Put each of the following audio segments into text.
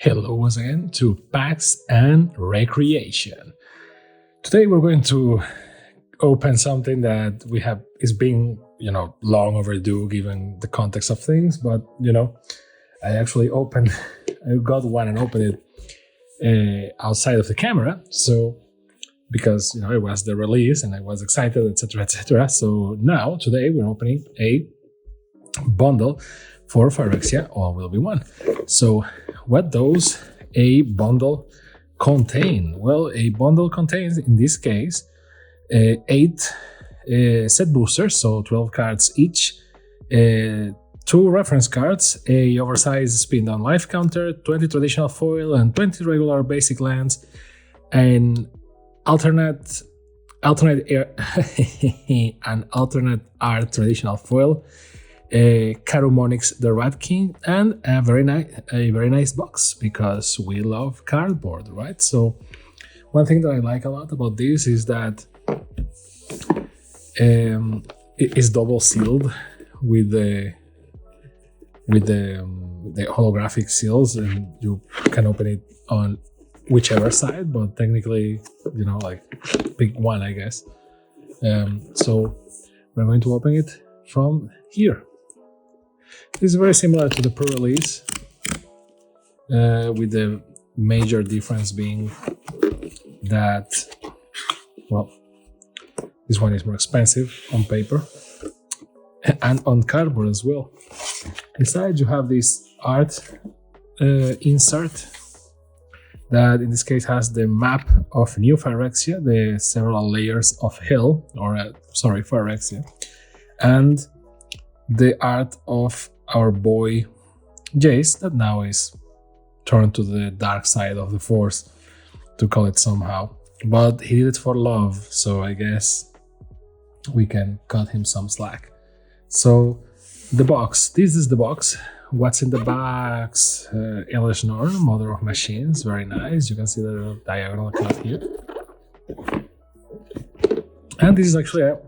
Hello once again to Packs and Recreation. Today we're going to open something that is being, long overdue given the context of things, but I actually I got one and opened it outside of the camera, so because it was the release and I was excited, etc., etc. So now today we're opening a bundle for Phyrexia, all will be one. So what does a bundle contain? Well, a bundle contains, in this case, 8 set boosters, so 12 cards each, 2 reference cards, a oversized spin down life counter, 20 traditional foil and 20 regular basic lands, and alternate art traditional foil, Carumonix the Rat King, and a very nice box, because we love cardboard, right? So one thing that I like a lot about this is that it is double sealed with the holographic seals, and you can open it on whichever side, but technically, pick one, I guess. So we're going to open it from here. This is very similar to the pre-release, with the major difference being that, well, this one is more expensive on paper and on cardboard as well. Inside you have this art insert that in this case has the map of New Phyrexia, the several layers of hell, Phyrexia, and the art of our boy Jace, that now is turned to the dark side of the Force, to call it somehow. But he did it for love, so I guess we can cut him some slack. So the box, this is the box. What's in the box? Elish Norn, Mother of Machines, very nice. You can see the diagonal cut here. And this is actually a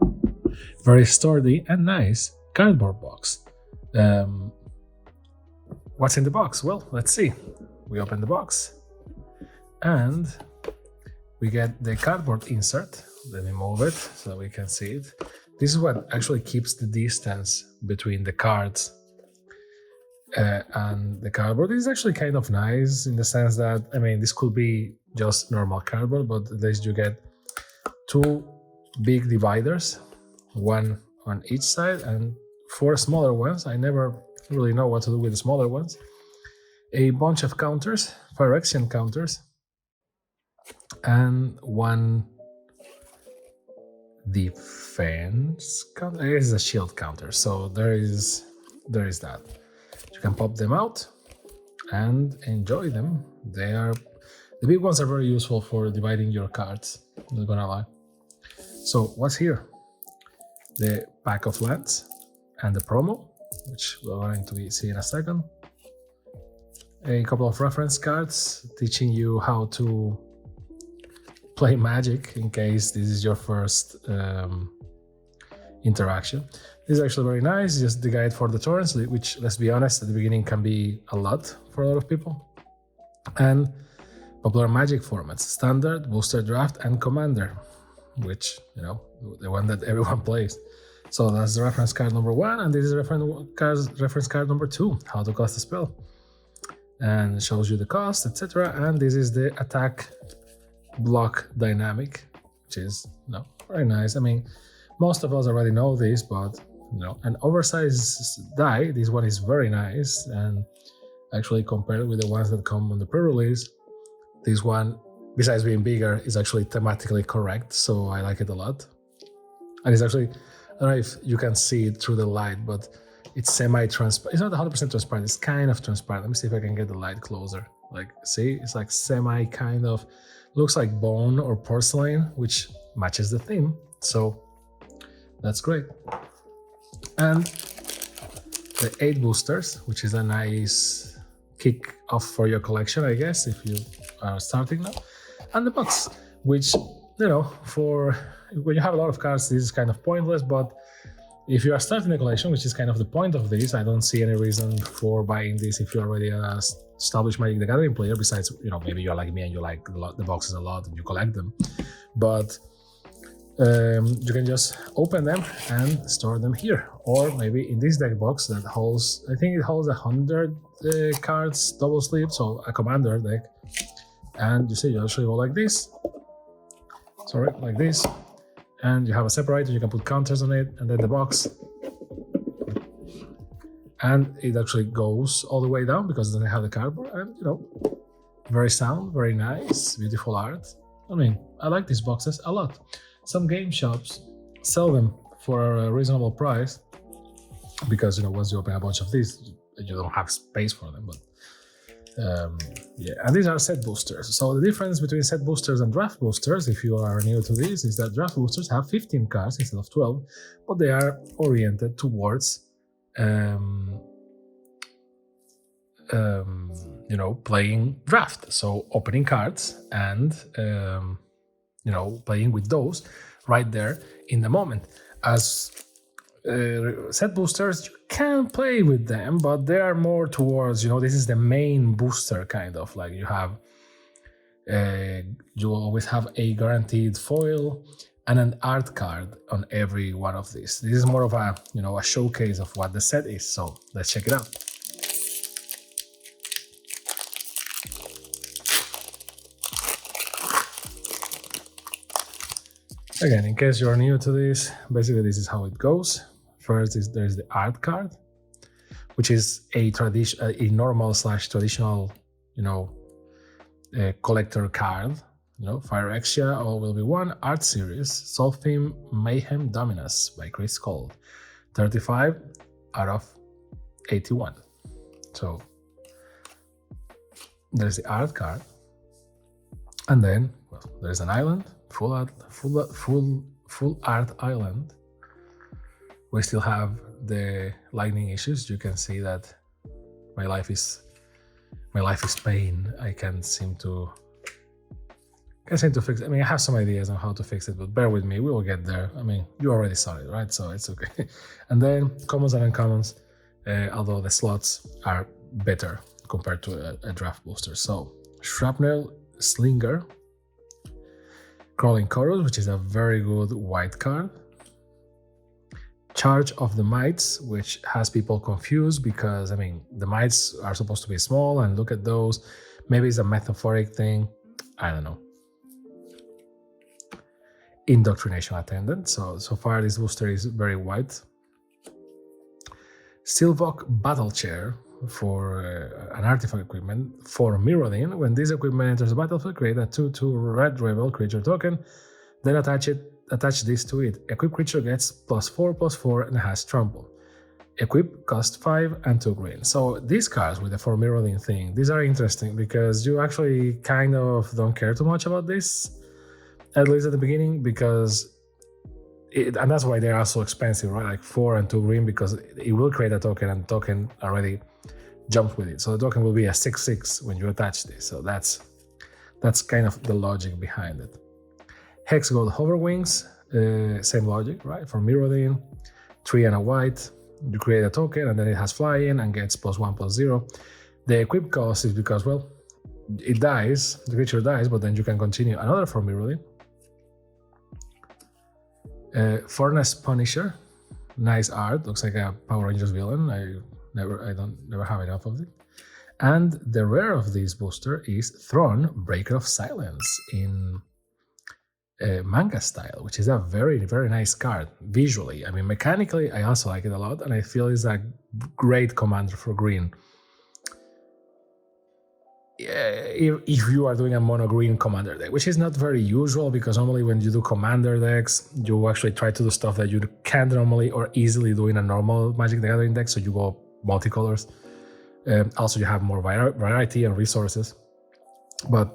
very sturdy and nice cardboard box. What's in the box? Well, let's see. We open the box and we get the cardboard insert. Let me move it so we can see it. This is what actually keeps the distance between the cards and the cardboard. This is actually kind of nice in the sense that, this could be just normal cardboard, but at least you get 2 big dividers, one on each side, and 4 smaller ones. I never really know what to do with the smaller ones. A bunch of counters, Phyrexian counters, and 1 defense counter. It is a shield counter, so there is that. You can pop them out and enjoy them. The big ones are very useful for dividing your cards, not gonna lie. So what's here? The pack of lands and the promo, which we're going to see in a second. A couple of reference cards teaching you how to play Magic in case this is your first interaction. This is actually very nice, just the guide for the turns, which, let's be honest, at the beginning can be a lot for a lot of people. And popular Magic formats, Standard, Booster Draft, and Commander, which, the one that everyone plays. So that's the reference card number 1, and this is reference card number 2, how to cast a spell. And it shows you the cost, etc. And this is the attack block dynamic, which is very nice. Most of us already know this, but an oversized die, this one is very nice, and actually compared with the ones that come on the pre-release, this one, besides being bigger, is actually thematically correct, so I like it a lot. And it's actually, I don't know if you can see it through the light, but it's semi-transparent. It's not 100% transparent, it's kind of transparent. Let me see if I can get the light closer. See, it's like semi kind of, looks like bone or porcelain, which matches the theme, so that's great. And the 8 boosters, which is a nice kick off for your collection, I guess, if you are starting now. And the box, which, for when you have a lot of cards, this is kind of pointless, but if you are starting the collection, which is kind of the point of this, I don't see any reason for buying this if you're already an established Magic the Gathering player, besides, maybe you're like me and you like the boxes a lot and you collect them. But you can just open them and store them here. Or maybe in this deck box that holds, I think it holds 100 cards double sleeve, so a commander deck. And you see, you actually go like this. Sorry, like this. And you have a separator, you can put counters on it, and then the box. And it actually goes all the way down because it doesn't have the cardboard. And, very sound, very nice, beautiful art. I mean, I like these boxes a lot. Some game shops sell them for a reasonable price because, once you open a bunch of these, you don't have space for them. But yeah, and these are set boosters. So the difference between set boosters and draft boosters, if you are new to this, is that draft boosters have 15 cards instead of 12, but they are oriented towards playing draft. So opening cards and playing with those right there in the moment. As set boosters, you can play with them, but they are more towards, this is the main booster kind of, like you have, you always have a guaranteed foil and an art card on every one of these. This is more of a, a showcase of what the set is. So let's check it out. Again, in case you're new to this, basically this is how it goes. First, there's the art card, which is a normal/traditional, collector card. Phyrexia, all will be one. Art series, Solfim Mayhem Dominus by Chris Cole, 35 out of 81. So there's the art card, and then there's an island. Full art island. We still have the lightning issues. You can see that my life is pain. I can't seem to fix it. I mean, I have some ideas on how to fix it, but bear with me, we will get there. I mean, you already saw it, right? So it's okay. And then commons and uncommons, although the slots are better compared to a draft booster. So Shrapnel Slinger, Crawling Chorus, which is a very good white card. Charge of the Mites, which has people confused because, the mites are supposed to be small, and look at those. Maybe it's a metaphoric thing. I don't know. Indoctrination Attendant. So far this booster is very white. Silvok Battle Chair for an artifact equipment for Mirrodin. When this equipment enters the battlefield, create a 2/2 red rebel creature token, then attach this to it. Equip creature gets +4/+4 and has trample. Equip cost 5 and 2 green. So these cards with the for Mirrodin thing, these are interesting because you actually kind of don't care too much about this, at least at the beginning, because and that's why they are so expensive, right? Like 4 and 2 green, because it will create a token, and the token already jumps with it. So the token will be a 6/6 when you attach this. So that's kind of the logic behind it. Hex Gold Hoverwings, same logic, right? For Mirrodin, 3 and a white, you create a token, and then it has flying and gets +1/+0. The equip cost is because, it dies, the creature dies, but then you can continue another for Mirrodin. Furnace Punisher, nice art, looks like a Power Rangers villain. I never have enough of it. And the rare of this booster is Throne, Breaker of Silence in manga style, which is a very, very nice card visually. Mechanically, I also like it a lot, and I feel it's a great commander for green. If you are doing a mono green commander deck, which is not very usual, because normally when you do commander decks, you actually try to do stuff that you can't normally or easily do in a normal Magic the Gathering deck, so you go multicolors. Also, you have more variety and resources. But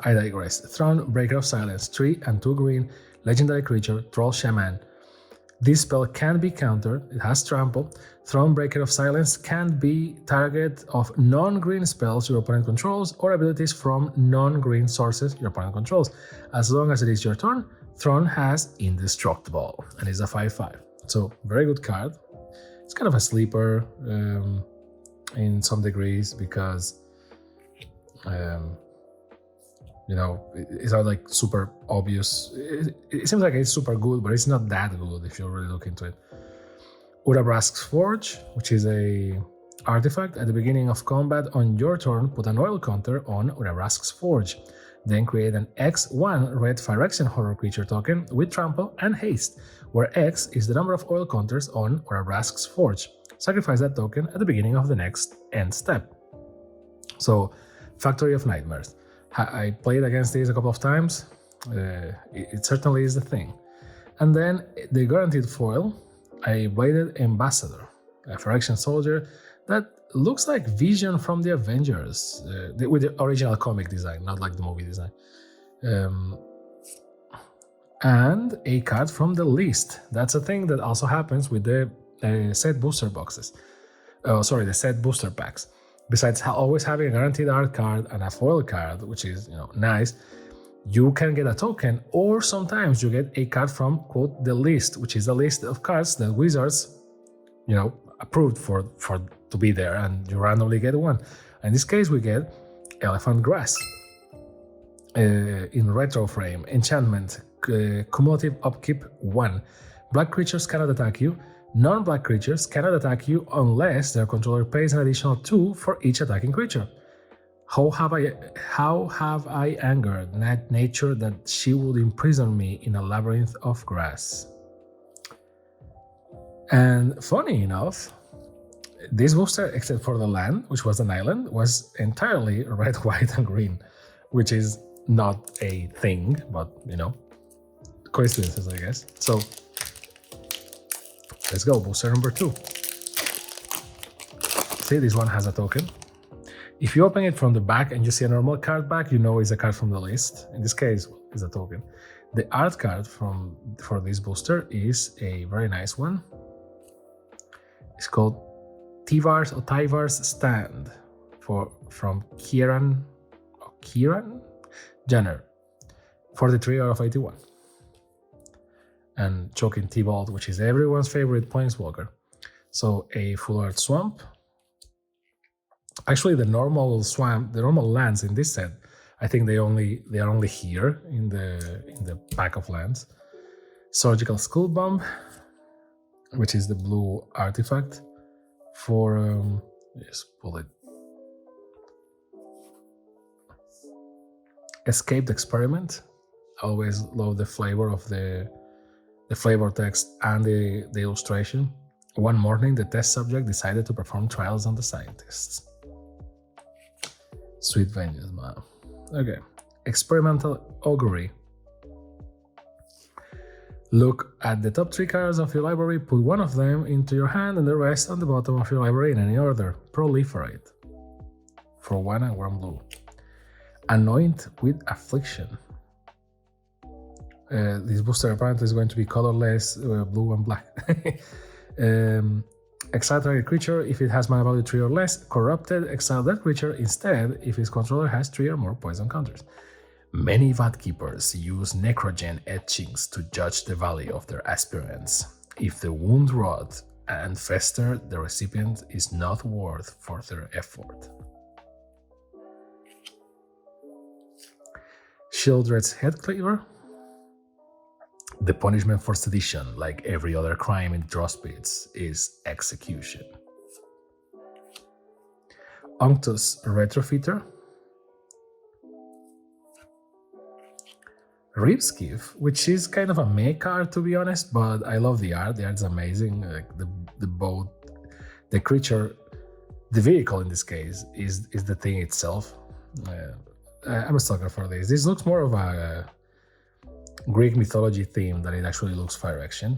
I digress. Throne, Breaker of Silence, 3 and 2 green, legendary creature, Troll Shaman. This spell can be countered, it has trample. Throne, Breaker of Silence can be target of non-green spells your opponent controls or abilities from non-green sources your opponent controls. As long as it is your turn, Throne has Indestructible and is a 5/5. So very good card. It's kind of a sleeper in some degrees because it's not like super obvious. It seems like it's super good, but it's not that good if you really look into it. Urabrask's Forge, which is a artifact. At the beginning of combat on your turn, put an oil counter on Urabrask's Forge. Then create an X1 red Phyrexian horror creature token with trample and haste, where X is the number of oil counters on Urabrask's Forge. Sacrifice that token at the beginning of the next end step. So, Factory of Nightmares. I played against these a couple of times. It certainly is the thing. And then the guaranteed foil, a Bladed Ambassador, a Phyrexian soldier that looks like Vision from the Avengers, with the original comic design, not like the movie design. And a card from the list. That's a thing that also happens with the set booster boxes. The set booster packs. Besides always having a guaranteed art card and a foil card, which is nice, you can get a token, or sometimes you get a card from, quote, the list, which is a list of cards that Wizards, approved for to be there, and you randomly get one. In this case, we get Elephant Grass in retro frame, enchantment, cumulative upkeep 1. Black creatures cannot attack you. Non-black creatures cannot attack you unless their controller pays an additional 2 for each attacking creature. How have I angered nature that she would imprison me in a labyrinth of grass? And funny enough, this booster, except for the land, which was an island, was entirely red, white, and green, which is not a thing, but coincidences, I guess. So let's go, booster number 2. See, this one has a token. If you open it from the back and you see a normal card back, it's a card from the list. In this case, it's a token. The art card for this booster is a very nice one. It's called Tyvar's Stand from Kieran Jenner, 43 out of 81. And Choking T-Bolt, which is everyone's favorite planeswalker. So a full art swamp. Actually, the normal lands in this set, I think they are only here in the pack of lands. Surgical Skull Bomb, which is the blue artifact for just pull it. Escaped Experiment. I always love the flavor of the flavor text and the illustration. One morning, the test subject decided to perform trials on the scientists. Sweet vengeance, man. Okay. Experimental Augury. Look at the top 3 cards of your library, put one of them into your hand and the rest on the bottom of your library in any order. Proliferate. For 1 and 1 blue. Anoint with Affliction. This booster apparently is going to be colorless, blue and black. Exile target creature if it has mana value 3 or less. Corrupted, exile that creature instead if its controller has 3 or more poison counters. Many Vat Keepers use Necrogen etchings to judge the value of their aspirants. If the wound rot and fester, the recipient is not worth further effort. Shieldred's Headcleaver. The punishment for sedition, like every other crime in Drospits, is execution. Unctus Retrofitter. Ripskiff, which is kind of a meh card to be honest, but I love the art. The art's amazing. Like the boat, the creature, the vehicle in this case is the thing itself. I'm a sucker for this. This looks more of a Greek mythology theme than it actually looks Phyrexian.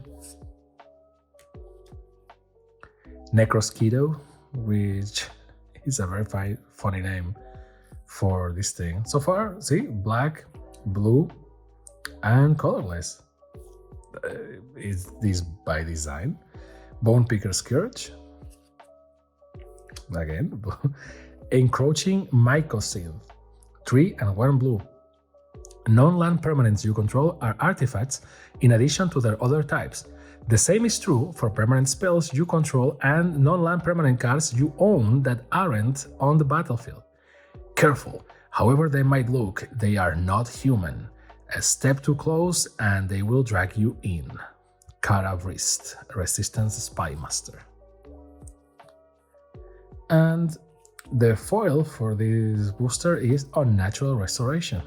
Necrosquido, which is a very funny name for this thing. So far, see, black, blue, and colorless. Is this by design? Bone Picker Scourge. Again, Encroaching Mycosynth. 3 and 1 blue. Non-land permanents you control are artifacts in addition to their other types. The same is true for permanent spells you control and non-land permanent cards you own that aren't on the battlefield. Careful, however they might look, they are not human. A step too close and they will drag you in. Karavrist, Resistance Spy Master. And the foil for this booster is Unnatural Restoration.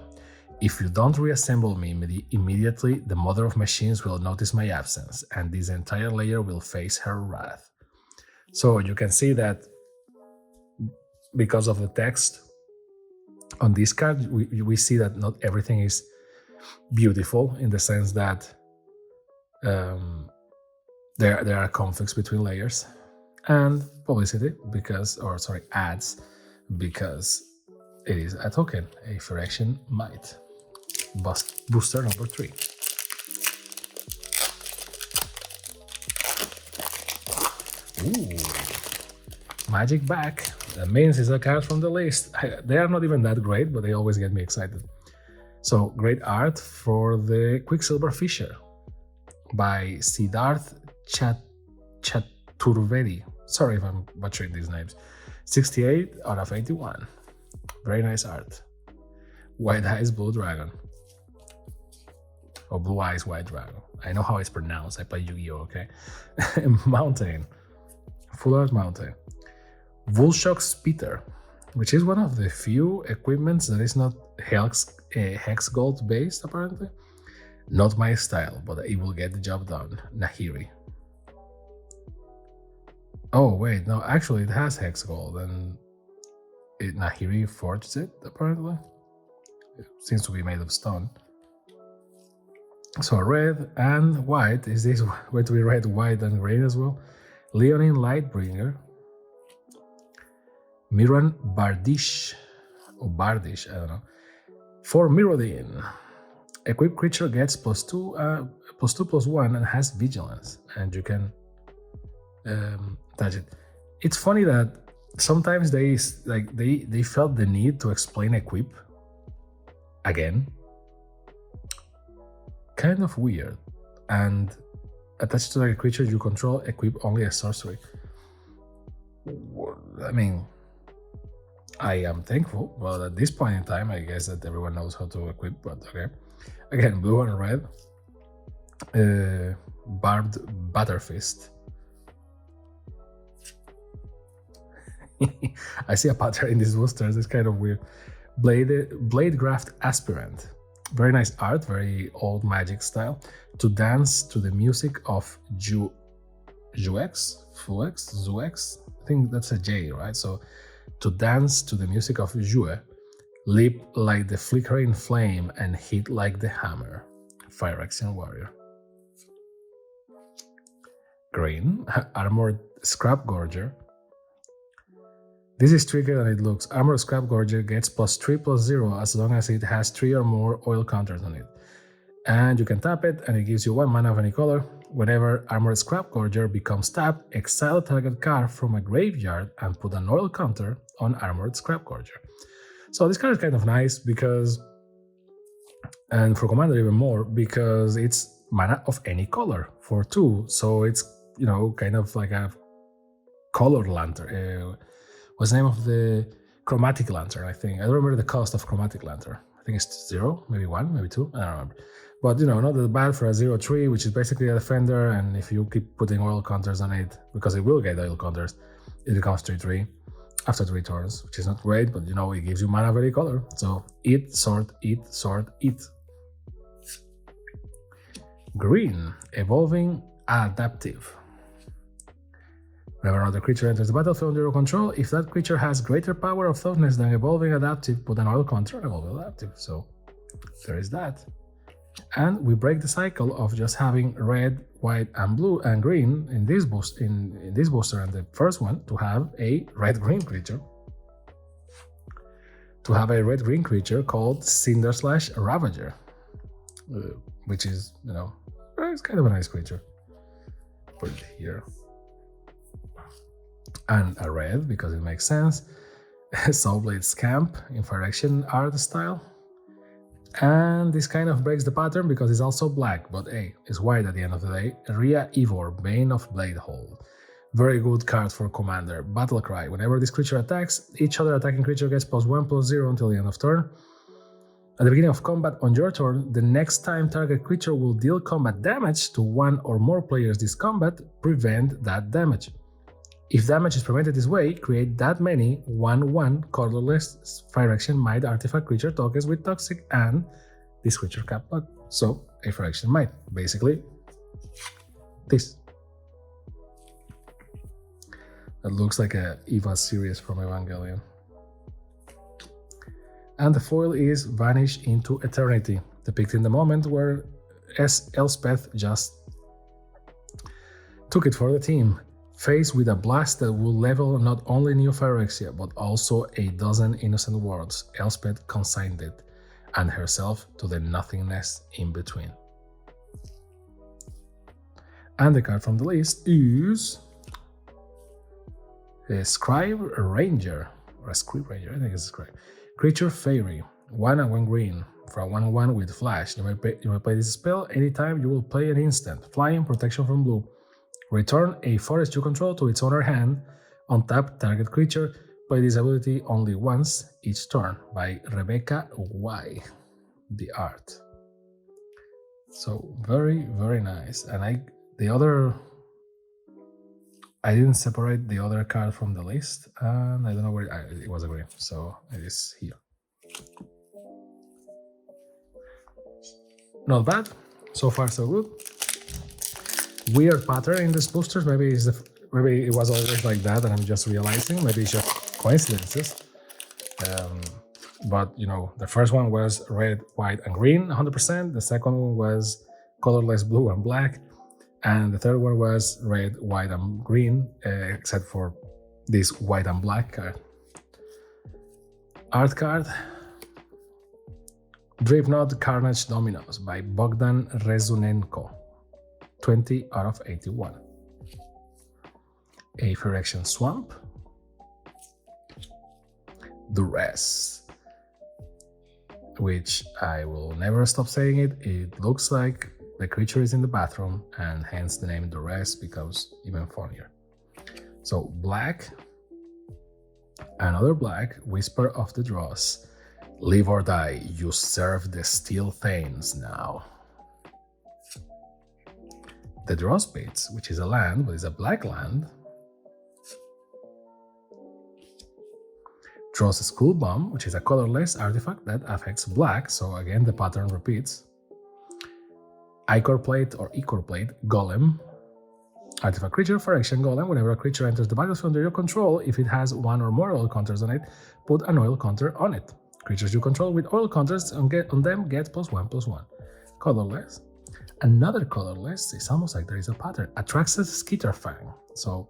If you don't reassemble me immediately, the Mother of Machines will notice my absence, and this entire layer will face her wrath. So you can see that because of the text on this card, we see that not everything is beautiful in the sense that there are conflicts between layers and publicity ads, because it is a token, a Phyrexian Might. Booster number 3. Ooh, Magic Back. That means it's a card from the list. They are not even that great, but they always get me excited. So, great art for the Quicksilver Fisher by Siddharth Chaturvedi. Sorry if I'm butchering these names. 68 out of 81. Very nice art. White Eyes Blue Dragon. Or Blue Eyes White Dragon. I know how it's pronounced. I play Yu-Gi-Oh! Okay? Mountain. Full Art Mountain. Vulshock Speeder, which is one of the few equipments that is not hex gold based, apparently. Not my style, but it will get the job done. Nahiri. Oh, wait, no, actually it has hex gold, and Nahiri forged it, apparently. It seems to be made of stone. So red and white, is this going to be red, white, and green as well? Leonine Lightbringer. Miran Bardish, or Bardish, I don't know. For Mirrodin, equipped creature gets +2/+1 and has vigilance, and you can touch it. It's funny that sometimes they felt the need to explain equip again. Kind of weird. And attached to a creature you control, equip only a sorcery. I mean, I am thankful. Well, at this point in time, I guess that everyone knows how to equip, but okay. Again, blue and red. Barbed Butterfist. I see a pattern in these boosters. It's kind of weird. Bladegraft Aspirant. Very nice art, very old Magic style. To dance to the music of Zuex? I think that's a J, right? So, to dance to the music of Jue, leap like the flickering flame and hit like the hammer. Phyrexian Warrior. Green, Armored Scrap Gorger. This is trickier than it looks. Armored Scrap Gorger gets +3/+0 as long as it has 3 or more oil counters on it. And you can tap it, and it gives you 1 mana of any color. Whenever Armored Scrap Gorger becomes tapped, exile a target card from a graveyard and put an oil counter on Armored Scrap Gorger. So this card is kind of nice because, and for Commander even more, because it's mana of any color for 2. So it's, kind of like a color lantern. What's the name of the Chromatic Lantern, I think. I don't remember the cost of Chromatic Lantern. I think it's 0, maybe 1, maybe 2. I don't remember. But, not that bad for a 0/3, which is basically a defender. And if you keep putting oil counters on it, because it will get oil counters, it becomes 3/3 after 3 turns, which is not great, but, it gives you mana of any color. So, eat, sort, eat, sort, eat. Green, Evolving Adaptive. Whenever another creature enters the battlefield under your control, if that creature has greater power of toughness than Evolving Adaptive, put an oil counter on Evolving Adaptive. So there is that. And we break the cycle of just having red, white, and blue and green in this booster and the first one to have a red-green creature. To have a red-green creature called Cinder/Ravager, which is, it's kind of a nice creature. Put it here. And a red, because it makes sense. Soulblade Scamp in Phyrexian art style. And this kind of breaks the pattern because it's also black, but hey, it's white at the end of the day. Ria Ivor, Bane of Bladehold. Very good card for Commander. Battle Cry. Whenever this creature attacks, each other attacking creature gets +1/+0 until the end of turn. At the beginning of combat on your turn, the next time target creature will deal combat damage to one or more players this combat, prevent that damage. If damage is prevented this way, create that many 1/1 colorless Phyrexia Might artifact creature tokens with Toxic and this creature cap block. So, a Phyrexia Might. Basically, this. That looks like a Eva series from Evangelion. And the foil is Vanish into Eternity, depicting the moment where Elspeth just took it for the team. Faced with a blast that will level not only new Phyrexia, but also a dozen innocent worlds, Elspeth consigned it, and herself to the nothingness in between. And the card from the list is a Scribe Ranger, or a Scribe Ranger, I think it's a Scribe. Creature Fairy, 1 and 1 green, for a 1/1 with Flash. You may play this spell anytime you will play an instant. Flying, protection from blue. Return a forest you control to its owner hand. Untap target creature. Play this ability only once each turn. By Rebecca Y. The art. So very, very nice. And I didn't separate the other card from the list, and I don't know where it was a green, so it is here. Not bad, so far so good. Weird pattern in these boosters. Maybe it was always like that, and I'm just realizing. Maybe it's just coincidences. But you know, the first one was red, white, and green, 100%. The second one was colorless blue and black. And the third one was red, white, and green, except for this white and black card. Art card. Dreadnought Carnage Dominos by Bogdan Rezunenko. 20 out of 81. A Phyrexian Swamp. Duress. Which I will never stop saying it. It looks like the creature is in the bathroom, and hence the name Duress becomes even funnier. So black, another black, Whisper of the Dross. Live or die, you serve the Steel Thanes now. The Dross Pits, which is a land, but is a black land. Dross School Bomb, which is a colorless artifact that affects black, so again the pattern repeats. Ichor Plate or Ichor Plate, Golem. Artifact creature, Phyrexian Golem. Whenever a creature enters the battlefield under your control, if it has one or more oil counters on it, put an oil counter on it. Creatures you control with oil counters on them get +1/+1. Colorless. Another colorless, it's almost like there is a pattern. Atraxa's Skitterfang. So,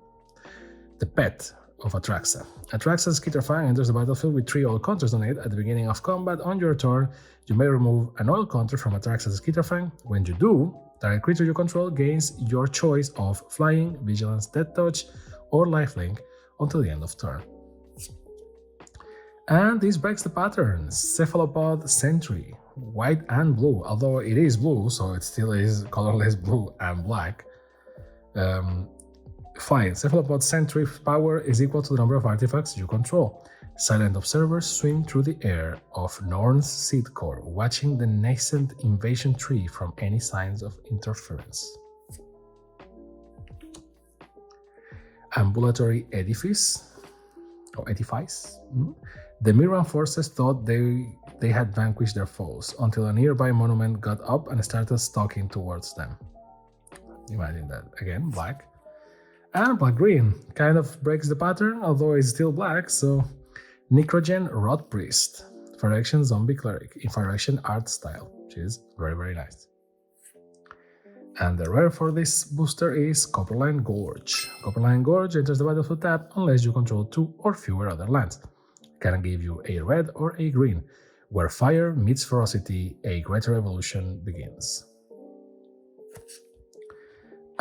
the pet of Atraxa. Atraxa's Skitterfang enters the battlefield with 3 oil counters on it. At the beginning of combat on your turn, you may remove an oil counter from Atraxa's Skitterfang. When you do, target creature you control gains your choice of Flying, Vigilance, Death Touch, or Lifelink until the end of turn. And this breaks the pattern. Cephalopod Sentry, white and blue, although it is blue, so it still is colorless blue and black. Fine, Cephalopod Sentry power is equal to the number of artifacts you control. Silent observers swim through the air of Norn's Seed Core, watching the nascent invasion tree from any signs of interference. Ambulatory Edifice, or Edifice. The Miran forces thought they had vanquished their foes, until a nearby monument got up and started stalking towards them. Imagine that. Again, black. And black-green kind of breaks the pattern, although it's still black, so Necrogen Rot Priest, Phyrexian Zombie Cleric in Phyrexian art style, which is very, very nice. And the rare for this booster is Copperline Gorge. Copperline Gorge enters the battlefield tap unless you control 2 or fewer other lands. It can give you a red or a green. Where fire meets ferocity, a greater evolution begins.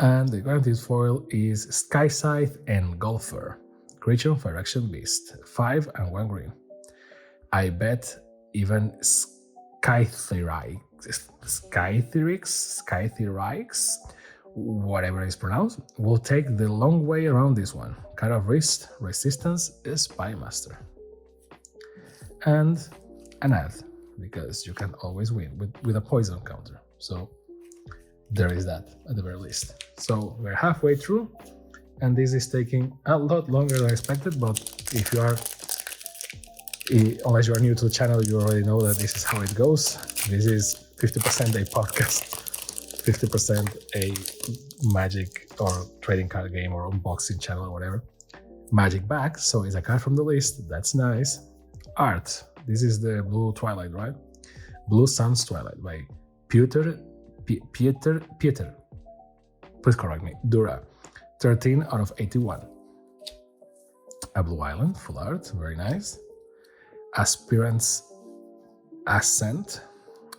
And the guaranteed foil is Sky Scythe Engulfer. Creature Phyrexian Beast, 5 and 1 green. I bet even Skytherix, whatever it's pronounced, will take the long way around this one. Card of resistance is Spymaster. And an ad, because you can always win with a poison counter. So there is that at the very least. So we're halfway through, and this is taking a lot longer than expected, but if you are, unless you are new to the channel, you already know that this is how it goes. This is 50% a podcast, 50% a Magic or trading card game or unboxing channel or whatever. Magic back, so it's a card from the list, that's nice. Art, this is the Blue Twilight, right? Blue Sun's Twilight by Peter, please correct me, Dura, 13 out of 81. A Blue Island, full art, very nice. Aspirant's Ascent.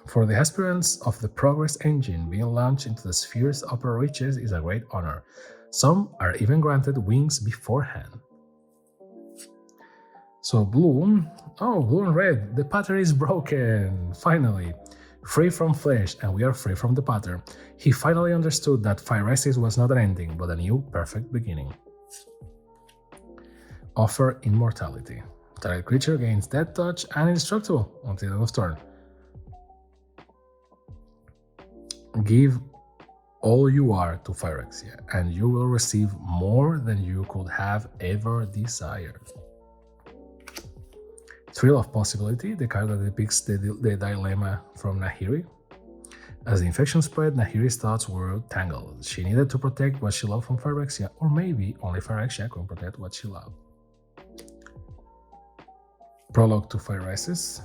For the aspirants of the Progress Engine, being launched into the sphere's upper reaches is a great honor. Some are even granted wings beforehand. So blue and red, the pattern is broken, finally. Free from flesh, and we are free from the pattern. He finally understood that Phyrexia was not an ending, but a new, perfect beginning. Offer immortality. Target creature gains death touch and indestructible until the end of turn. Give all you are to Phyrexia, and you will receive more than you could have ever desired. Thrill of Possibility, the card that depicts the dilemma from Nahiri. As the infection spread, Nahiri's thoughts were tangled. She needed to protect what she loved from Phyrexia, or maybe only Phyrexia could protect what she loved. Prologue to Phyrexis.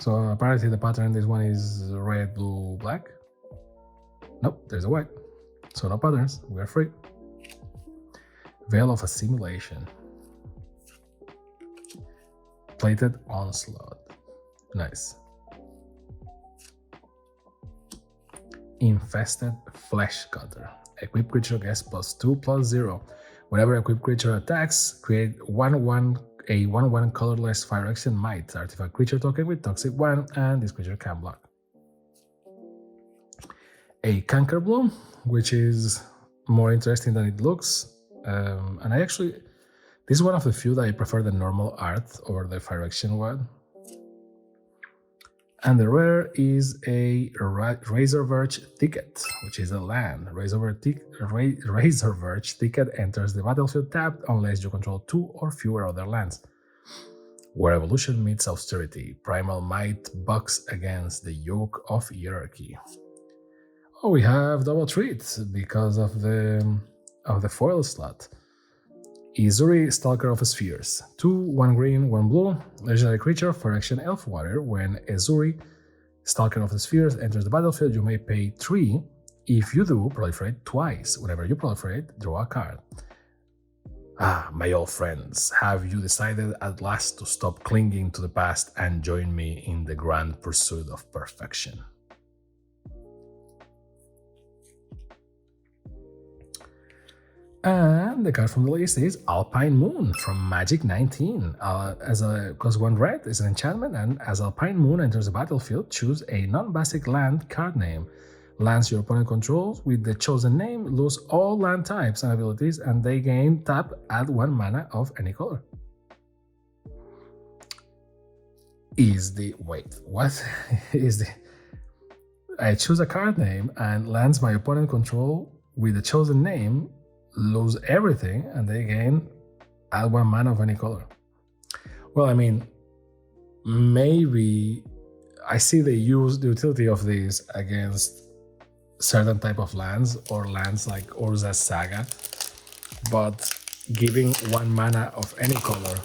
So apparently the pattern in this one is red, blue, black. Nope, there's a white. So no patterns, we are free. Veil of Assimilation. Plated Onslaught. Nice. Infested Flesh Cutter. Equipped creature gets +2/+0. Whenever equipped creature attacks, create a 1/1 colorless Phyrexian Might artifact creature token with Toxic 1, and this creature can block. A Canker Bloom, which is more interesting than it looks. And this is one of the few that I prefer the normal art over the Phyrexian one. And the rare is a Razorverge Thicket, which is a land. Razorverge Thicket enters the battlefield tapped unless you control 2 or fewer other lands. Where evolution meets austerity, Primal Might bucks against the yoke of hierarchy. Oh, we have double treats because of the foil slot. Izuri, Stalker of Spheres. 2, 1 green, 1 blue. Legendary creature, Phyrexian Elf Warrior. When Izuri, Stalker of the Spheres, enters the battlefield, you may pay 3. If you do, proliferate twice. Whenever you proliferate, draw a card. Ah, my old friends, have you decided at last to stop clinging to the past and join me in the grand pursuit of perfection? And the card from the list is Alpine Moon from Magic 19. Because 1 red is an enchantment, and as Alpine Moon enters the battlefield, choose a non-basic land card name. Lands your opponent controls with the chosen name lose all land types and abilities, and they gain tap, add 1 mana of any color. I choose a card name and lands my opponent control with the chosen name lose everything, and they gain add 1 mana of any color. Well, I mean, maybe I see the utility of this against certain type of lands or lands like Urza's Saga, but giving 1 mana of any color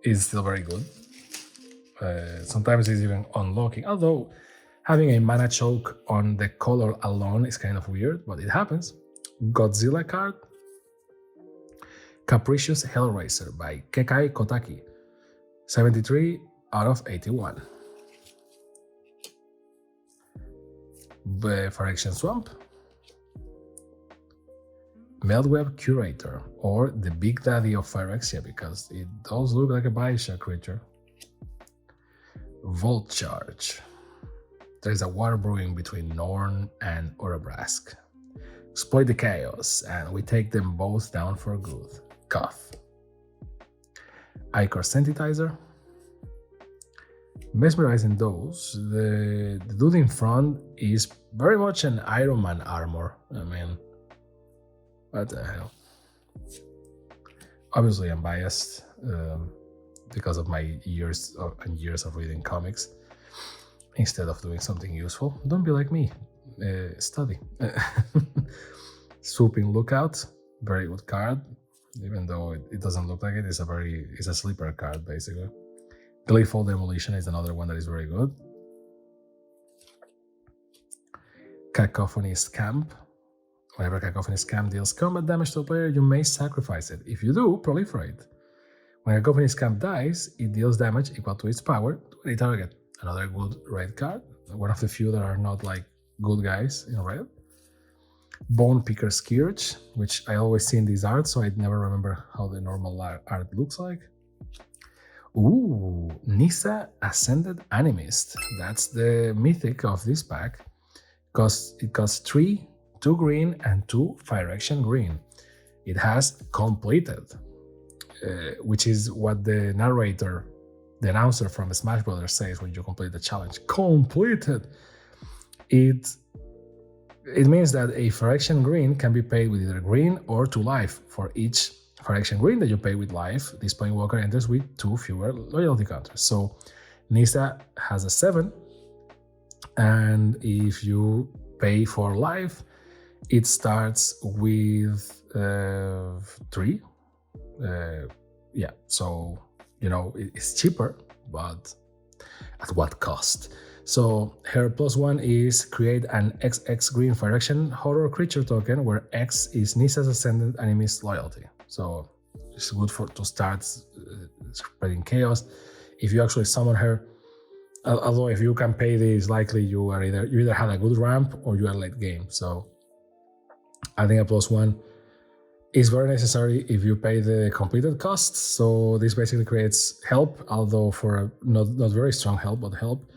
is still very good. Sometimes it's even unlocking, although having a mana choke on the color alone is kind of weird, but it happens. Godzilla card. Capricious Hellraiser by Kekai Kotaki. 73 out of 81. Phyrexian Swamp. Meldweb Curator, or the Big Daddy of Phyrexia, because it does look like a Bioshock creature. Volt Charge. There's a war brewing between Norn and Orobrask. Exploit the chaos, and we take them both down for good. Cough. Ichor Sensitizer. Mesmerizing those. The dude in front is very much an Iron Man armor. I mean, what the hell? Obviously, I'm biased because of my years and years of reading comics instead of doing something useful. Don't be like me. Study. Swooping Lookout, very good card, even though it doesn't look like it. It's a sleeper card basically. Gleeful Demolition is another one that is very good. Cacophonist Camp. Whenever Cacophonist Camp deals combat damage to a player, you may sacrifice it. If you do, proliferate. When Cacophonist Camp dies, it deals damage equal to its power to any target. Another good red card. One of the few that are not like good guys in red. Bone Picker Scourge, which I always see in these art, so I never remember how the normal art looks like. Ooh, Nissa Ascended Animist. That's the mythic of this pack. It costs 3, 2 green, and 2 Phyrexia green. It has completed, which is what the narrator, the announcer from Smash Brothers says when you complete the challenge. Completed! It means that a Phyrexia green can be paid with either green or 2 life. For each Phyrexia green that you pay with life, this Planewalker enters with 2 fewer loyalty counters. So Nissa has a 7, and if you pay for life, it starts with 3. Yeah, so it's cheaper, but at what cost? So her +1 is create an XX green Phyrexia horror creature token where X is Nissa's Ascendant Animist loyalty. So it's good to start spreading chaos. If you actually summon her, although if you can pay this, likely you either had a good ramp or you are late game. So I think a +1 is very necessary if you pay the completed costs. So this basically creates help, although for a not very strong help, but help.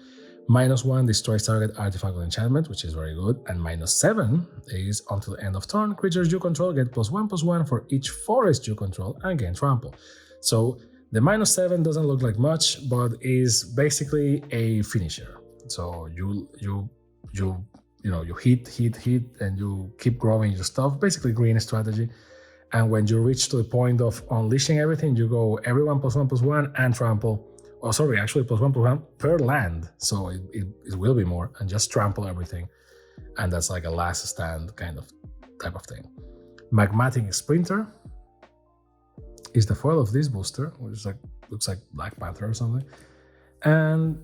-1 destroys target artifact or enchantment, which is very good, and -7 is until the end of turn, creatures you control get +1/+1 for each forest you control and gain trample. So the -7 doesn't look like much, but is basically a finisher. So you hit, and you keep growing your stuff. Basically, green strategy. And when you reach to the point of unleashing everything, you go everyone +1/+1 and trample. Oh, sorry, actually +1/+1 per land. So it will be more, and just trample everything. And that's like a last stand kind of type of thing. Magmatic Sprinter is the foil of this booster, which looks like Black Panther or something. And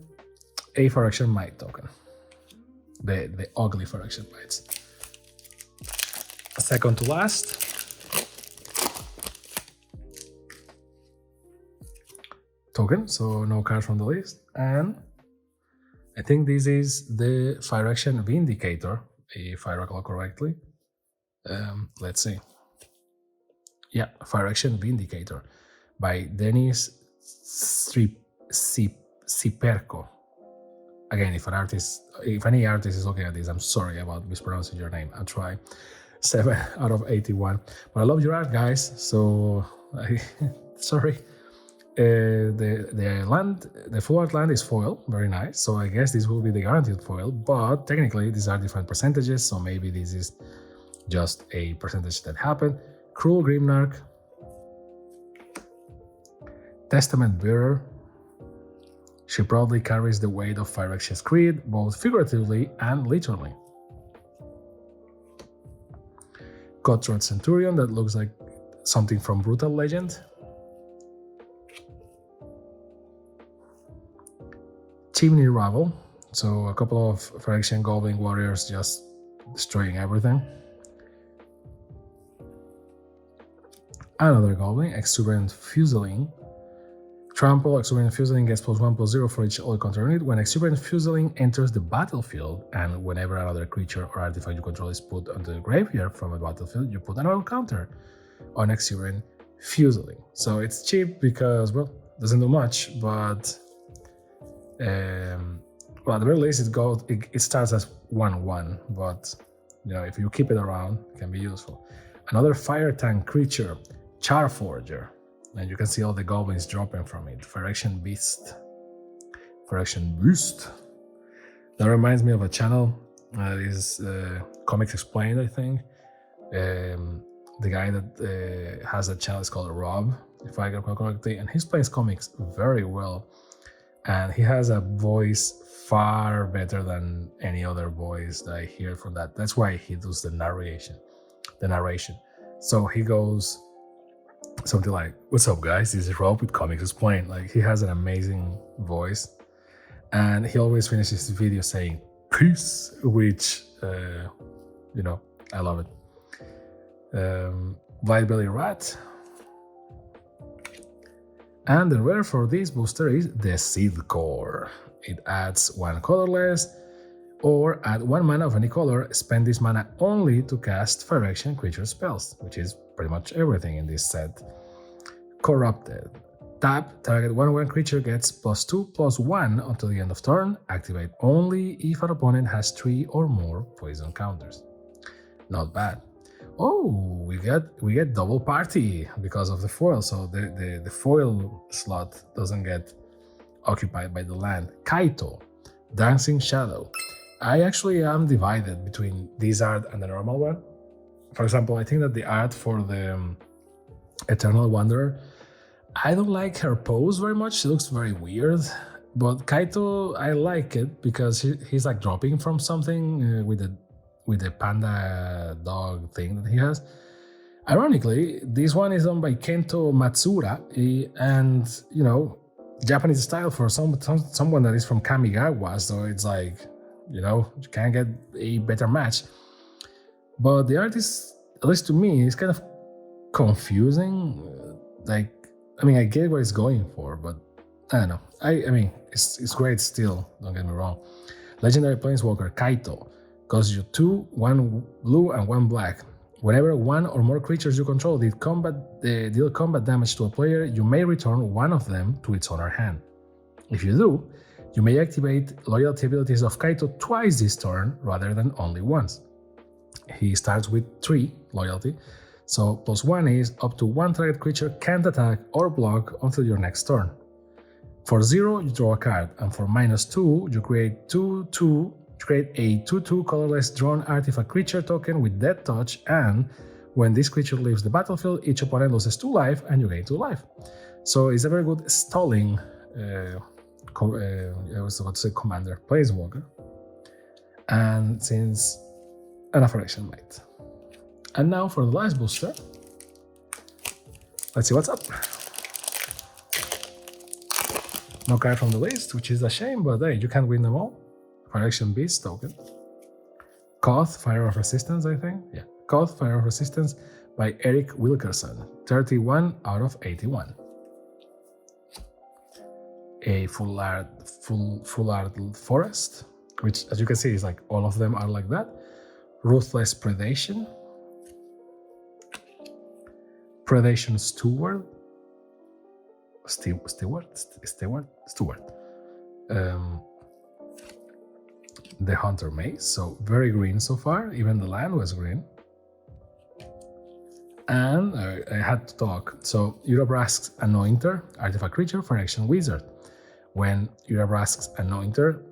a Phyrexia Might token. The ugly Phyrexia Mites. Second to last. Token, so no card from the list. And I think this is the Phyrexia Vindicator, if I recall correctly. Let's see. Yeah, Phyrexia Vindicator by Denis Siperko. Again, if any artist is looking at this, I'm sorry about mispronouncing your name. I'll try. 7 out of 81. But I love your art, guys. So sorry. The full art land is foil, very nice. So I guess this will be the guaranteed foil. But technically, these are different percentages. So maybe this is just a percentage that happened. Cruel Grimnarch, Testament Bearer. She proudly carries the weight of Phyrexia's creed, both figuratively and literally. Cutthroat Centurion, that looks like something from Brutal Legend. Chimney Rabble, so a couple of Phyrexian Goblin Warriors just destroying everything. Another Goblin, Exuberant Fusiling. Trample, Exuberant Fusiling gets +1/+0 for each all counter unit. When Exuberant Fusiling enters the battlefield, and whenever another creature or artifact you control is put onto the graveyard from a battlefield, you put another counter on Exuberant Fusiling. So it's cheap because, well, doesn't do much, but Well, at the very least, it starts as 1/1, but if you keep it around, it can be useful. Another fire tank creature, Charforger, and you can see all the goblins dropping from it. Phyrexian Beast. That reminds me of a channel that is Comics Explained, I think. The guy that has that channel is called Rob, if I recall correctly, and he explains comics very well. And he has a voice far better than any other voice that I hear from that. That's why he does the narration. So he goes something like, "What's up, guys? This is Rob with Comics Explained." Like, he has an amazing voice, and he always finishes his video saying "peace," which I love it. Blightbelly Rat. And the rare for this booster is the Seed Core. It adds 1 colorless, or add 1 mana of any color, spend this mana only to cast Phyrexian creature spells, which is pretty much everything in this set. Corrupted. Tap, target 1/1 creature gets +2/+1 until the end of turn. Activate only if an opponent has 3 or more poison counters. Not bad. Oh, we get double party because of the foil, so the foil slot doesn't get occupied by the land. Kaito, Dancing Shadow. I actually am divided between this art and the normal one. For example, I think that the art for the Eternal Wanderer, I don't like her pose very much. She looks very weird. But Kaito, I like it because he's like dropping from something with the panda dog thing that he has. Ironically, this one is done by Kento Matsura, and Japanese style for someone that is from Kamigawa, so it's like, you can't get a better match. But the art is, at least to me, is kind of confusing. I get what it's going for, but I don't know. It's great still, don't get me wrong. Legendary Planeswalker Kaito. Costs you 2, 1 blue and 1 black. Whenever 1 or more creatures you control deal combat damage to a player, you may return 1 of them to its owner hand. If you do, you may activate loyalty abilities of Kaito twice this turn rather than only once. He starts with 3 loyalty, so +1 is up to 1 target creature can't attack or block until your next turn. For 0, you draw a card, and for -2, you create a 2/2 colorless drawn artifact creature token with Death Touch, and when this creature leaves the battlefield, each opponent loses 2 life and you gain 2 life. So it's a very good stalling I was about to say commander, Planeswalker, and since an Phyrexian Knight. And now for the last booster, let's see what's up. No card from the list, which is a shame, but hey, you can't win them all. Phyrexian Beast token. Koth, Fire of Resistance, I think. Yeah. Koth, Fire of Resistance by Eric Wilkerson. 31 out of 81. A full art forest, which, as you can see, is like all of them are like that. Ruthless Predation. Predation Steward. The Hunter Maze, so very green so far, even the land was green. And I had to talk. So Urabrask's Anointer, artifact creature, Phyrexian Wizard. When Urabrask's Anointer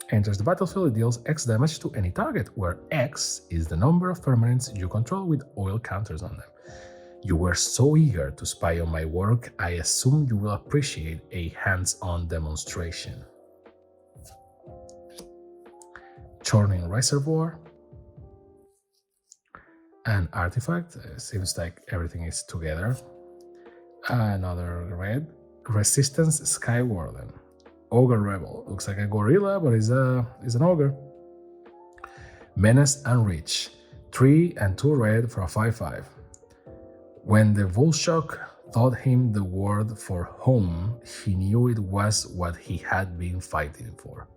enters the battlefield, it deals X damage to any target, where X is the number of permanents you control with oil counters on them. You were so eager to spy on my work, I assume you will appreciate a hands-on demonstration. Churning Reservoir. An artifact. Seems like everything is together. Another red. Resistance Skywarden. Ogre Rebel. Looks like a gorilla, but is an ogre. Menace Unreach. 3 and 2 red for a 5/5. When the Volshock taught him the word for home, he knew it was what he had been fighting for.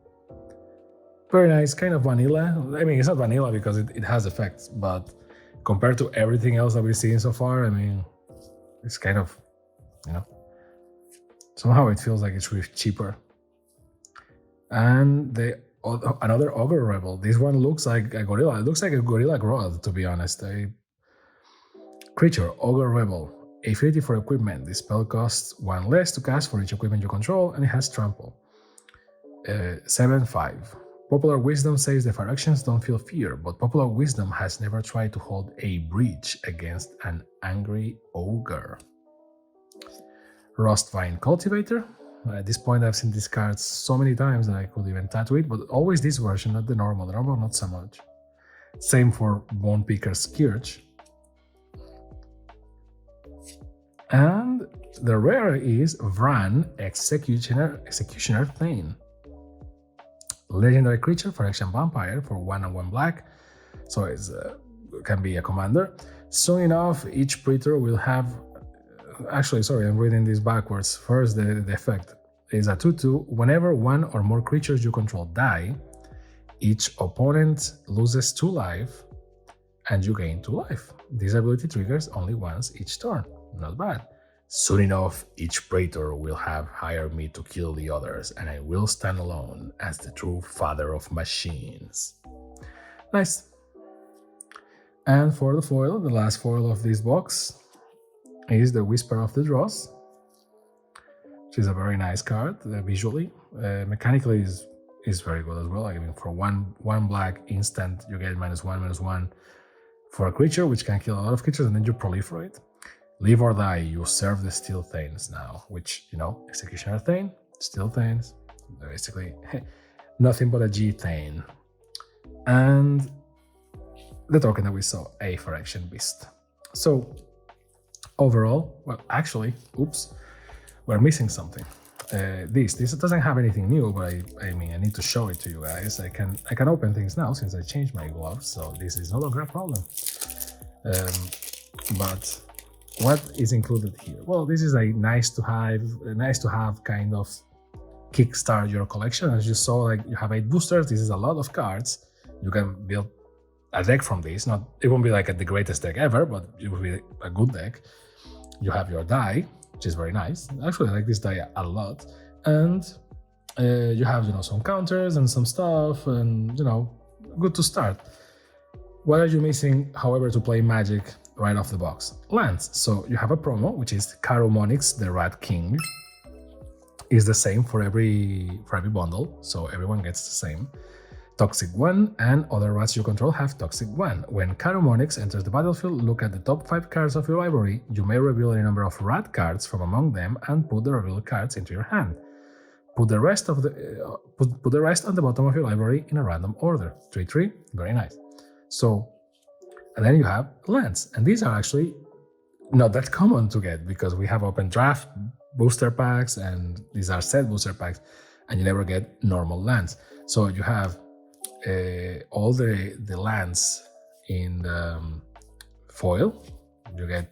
Very nice, kind of vanilla. I mean, it's not vanilla because it has effects, but compared to everything else that we've seen so far, I mean, it's kind of, somehow it feels like it's really cheaper. And another ogre rebel. This one looks like a gorilla. It looks like a gorilla grodd, to be honest. A creature, ogre rebel. Affinity for equipment. This spell costs 1 less to cast for each equipment you control, and it has trample. 7/5. Popular wisdom says the Phyrexians don't feel fear, but popular wisdom has never tried to hold a breach against an angry ogre. Rustvine Cultivator. At this point, I've seen these cards so many times that I could even tattoo it, but always this version, not the normal. The normal, not so much. Same for Bone Picker's Scourge. And the rare is Vran Executioner Thane. Legendary creature, Phyrexian Vampire for 1 and 1 black. So it can be a commander. Soon enough, each Praetor will have. Actually, sorry, I'm reading this backwards. First, the effect is a 2/2. Whenever one or more creatures you control die, each opponent loses 2 life and you gain 2 life. This ability triggers only once each turn. Not bad. Soon enough, each Praetor will have hired me to kill the others, and I will stand alone as the true father of machines. Nice. And for the foil, the last foil of this box is the Whisper of the Dross, which is a very nice card visually. Mechanically is very good as well. I mean, for one black instant, you get -1/-1 for a creature, which can kill a lot of creatures, and then you proliferate. Live or die, you serve the Steel Thanes now, which, Executioner Thane, Steel Thanes, basically nothing but a G Thane. And the token that we saw, a Phyrexian Beast. So overall, well, actually, oops, we're missing something. This doesn't have anything new, but I mean, I need to show it to you guys. I can open things now since I changed my gloves, so this is no longer a problem. But what is included here? Well, this is a nice to have kind of kickstart your collection. As you saw, like, you have 8 boosters. This is a lot of cards. You can build a deck from this. It won't be like the greatest deck ever, but it will be a good deck. You have your die, which is very nice. Actually, I like this die a lot. And you have, some counters and some stuff, and good to start. What are you missing, however, to play Magic right off the box? Lands. So you have a promo, which is Carumonix, the Rat King. Is the same for every bundle, so everyone gets the same. Toxic 1 and other rats you control have Toxic 1. When Carumonix enters the battlefield, look at the top 5 cards of your library. You may reveal a number of rat cards from among them and put the revealed cards into your hand. Put the rest on the bottom of your library in a random order. 3/3, very nice. So, and then you have lands, and these are actually not that common to get because we have open draft booster packs, and these are set booster packs, and you never get normal lands. So you have all the lands in the foil. You get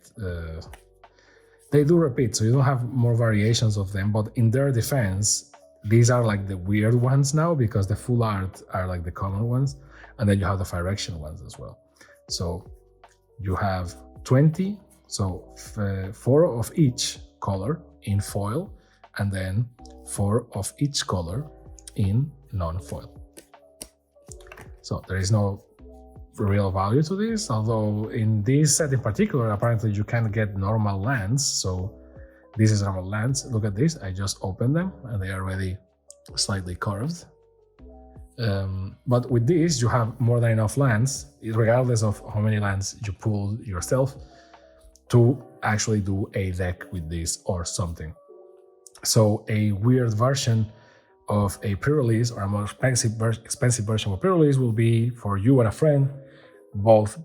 they do repeat, so you don't have more variations of them, but in their defense, these are like the weird ones now because the full art are like the common ones, and then you have the Phyrexian ones as well. So you have 20, so 4 of each color in foil, and then 4 of each color in non-foil. So there is no real value to this, although in this set in particular, apparently you can get normal lands. So this is normal lands. Look at this. I just opened them and they are already slightly curved. But with this, you have more than enough lands, regardless of how many lands you pull yourself, to actually do a deck with this or something. So a weird version of a pre-release or a more expensive version of a pre-release will be for you and a friend, both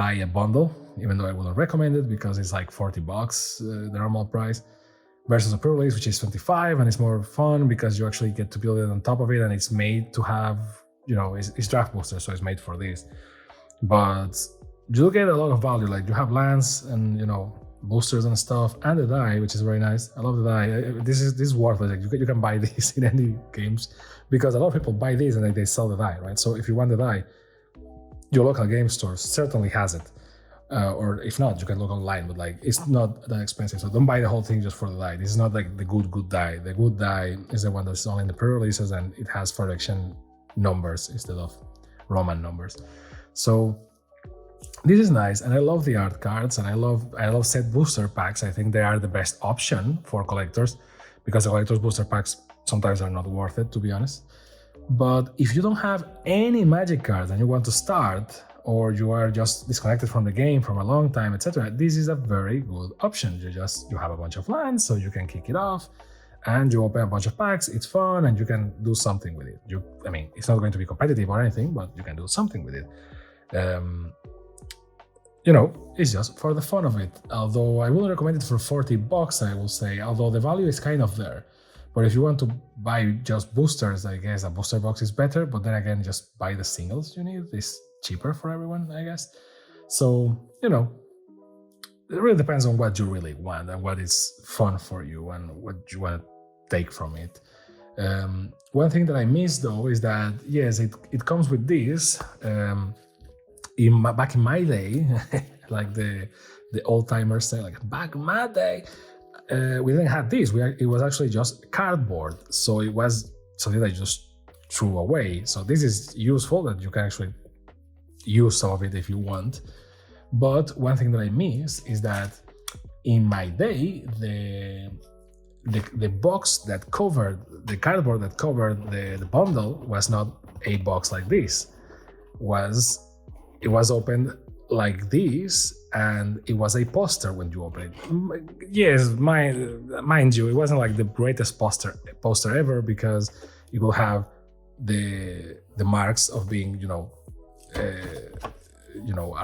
buy a bundle, even though I wouldn't recommend it because it's like $40, the normal price, versus a pre-release, which is $25, and it's more fun because you actually get to build it on top of it, and it's made to have, it's draft booster, so it's made for this. But you get a lot of value, like you have lands and, boosters and stuff, and the die, which is very nice. I love the die. This is worthless. Like you can buy this in any games because a lot of people buy these and then they sell the die, right? So if you want the die, your local game store certainly has it. or if not, you can look online, but like it's not that expensive. So don't buy the whole thing just for the die. This is not like the good die. The good die is the one that's only in the pre-releases, and it has Phyrexian numbers instead of Roman numbers. So this is nice, and I love the art cards, and I love set booster packs. I think they are the best option for collectors, because the collectors booster packs sometimes are not worth it, to be honest. But if you don't have any magic cards and you want to start, or you are just disconnected from the game from a long time, etc., this is a very good option. You have a bunch of lands, so you can kick it off, and you open a bunch of packs. It's fun, and you can do something with it. I mean, it's not going to be competitive or anything, but you can do something with it. It's just for the fun of it. Although I wouldn't recommend it for $40, I will say, although the value is kind of there. But if you want to buy just boosters, I guess a booster box is better. But then again, just buy the singles you need. It's cheaper for everyone, I guess. So, it really depends on what you really want and what is fun for you and what you want to take from it. One thing that I miss, though, is that, yes, it comes with this. Back in my day, like the old timers say, like back in my day, we didn't have this. It was actually just cardboard, so it was something that you just threw away. So this is useful, that you can actually use some of it if you want. But one thing that I miss is that in my day, the box that covered the cardboard that covered the bundle was not a box like this. It was opened like this, and it was a poster when you open it. Yes, mind you, it wasn't like the greatest poster ever, because it will have the marks of being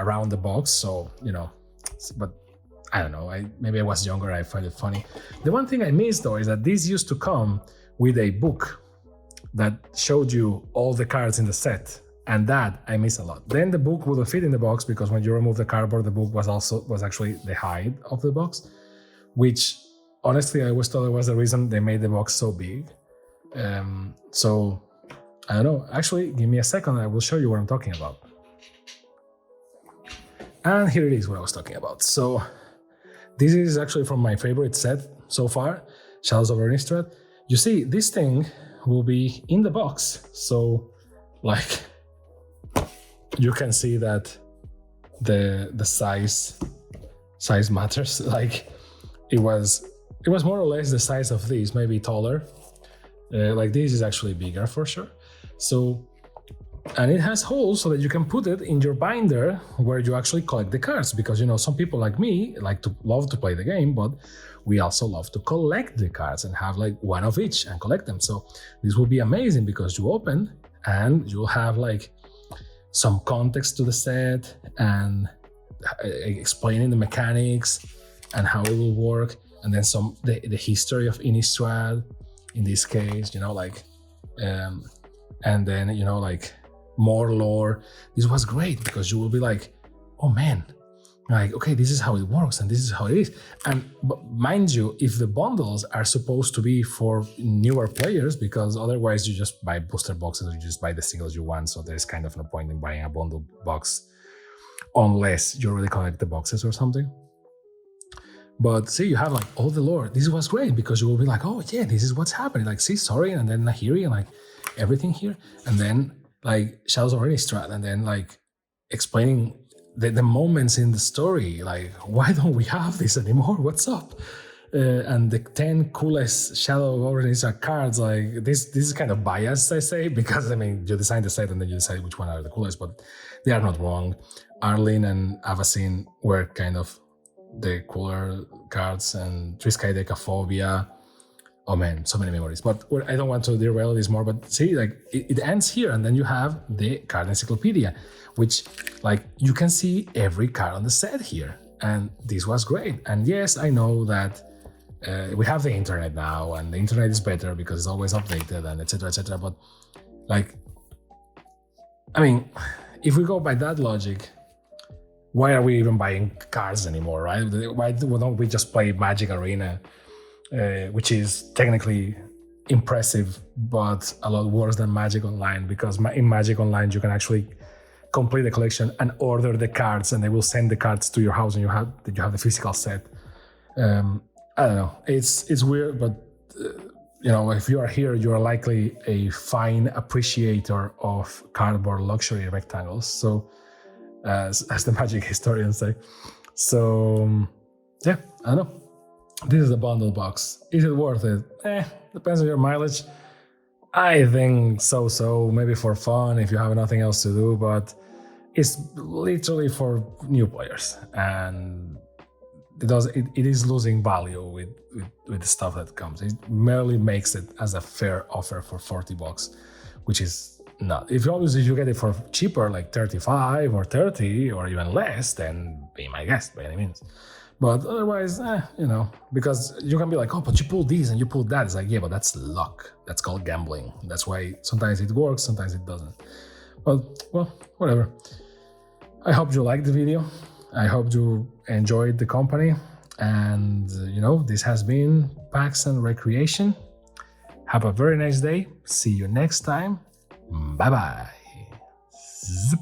around the box. So but I don't know. Maybe I was younger. I find it funny. The one thing I missed, though, is that this used to come with a book that showed you all the cards in the set. And that I miss a lot. Then the book wouldn't fit in the box, because when you remove the cardboard, the book was actually the height of the box, which honestly I always thought it was the reason they made the box so big. So I don't know. Actually, give me a second. I will show you what I'm talking about. And here it is, what I was talking about. So this is actually from my favorite set so far, Shadows of Innistrad. You see, this thing will be in the box. So like, you can see that the size matters. Like it was more or less the size of this, maybe taller. Like this is actually bigger for sure. So, and it has holes so that you can put it in your binder where you actually collect the cards, because some people like me love to play the game, but we also love to collect the cards and have like one of each and collect them. So this will be amazing, because you open and you'll have like some context to the set and explaining the mechanics and how it will work, and then the history of Innistrad in this case, and then like more lore. This was great, because you will be like, oh man, like, okay, this is how it works and this is how it is. And mind you, if the bundles are supposed to be for newer players, because otherwise you just buy booster boxes or you just buy the singles you want, so there's kind of no point in buying a bundle box unless you really collect the boxes or something. But see, you have like all the lore. This was great, because you will be like, oh yeah, this is what's happening. Like, see, sorry, and then Nahiri, and like everything here, and then like Shadows of Innistrad, and then like explaining the moments in the story, like, why don't we have this anymore? What's up? And the 10 coolest Shadow of Innistrad cards, like this is kind of biased, I say, because I mean, you design the set and then you decide which one are the coolest, but they are not wrong. Arlene and Avacyn were kind of the cooler cards, and Triskay Decaphobia. Oh man, so many memories. But I don't want to derail this more, but see, like it ends here, and then you have the card encyclopedia, which like you can see every card on the set here. And this was great. And yes, I know that we have the internet now, and the internet is better because it's always updated and etc. etc. But like, I mean, if we go by that logic, why are we even buying cards anymore, right? Why don't we just play Magic Arena? Which is technically impressive, but a lot worse than Magic Online, because in Magic Online you can actually complete the collection and order the cards, and they will send the cards to your house, and you have the physical set. I don't know. It's weird, but if you are here, you are likely a fine appreciator of cardboard luxury rectangles. So, as the Magic historians say. So, yeah, I don't know. This is a bundle box. Is it worth it? Depends on your mileage. I think so. Maybe for fun if you have nothing else to do, but it's literally for new players, and it is losing value with the stuff that comes. It merely makes it as a fair offer for $40, which is not. If you get it for cheaper, like 35 or 30 or even less, then be my guest by any means. But otherwise, because you can be like, oh, but you pulled these and you pulled that. It's like, yeah, but that's luck. That's called gambling. That's why sometimes it works, sometimes it doesn't. But, well, whatever. I hope you liked the video. I hope you enjoyed the company. And, this has been Packs and Recreation. Have a very nice day. See you next time. Bye-bye. Zip.